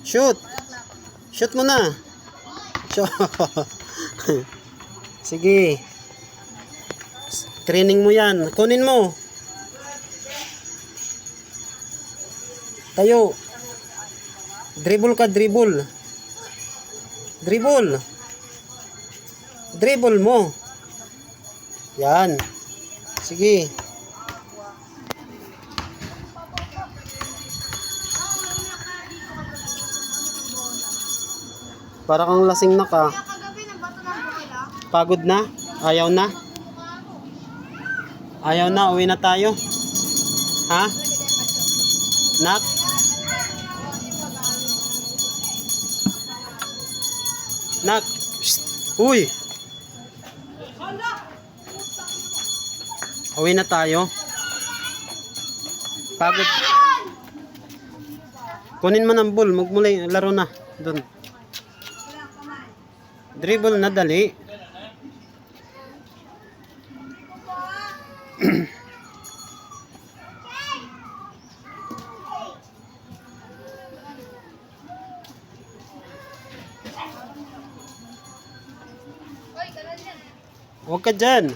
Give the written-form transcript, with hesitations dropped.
Shoot. Shoot mo na. Shoot. Sige. Training mo yan. Kunin mo. Tayo. Dribble ka, dribble. Dribble. Dribble mo. Yan. Sige. Para kang lasing na ka. Pagod na? Ayaw na? Ayaw na, uwi na tayo. Ha? Nak? Nak? Psst. Uy! Uwi na tayo. Pagod. Kunin mo ng ball, magmulay, laro na. Doon. Dribble na dali. Huwag ka dyan.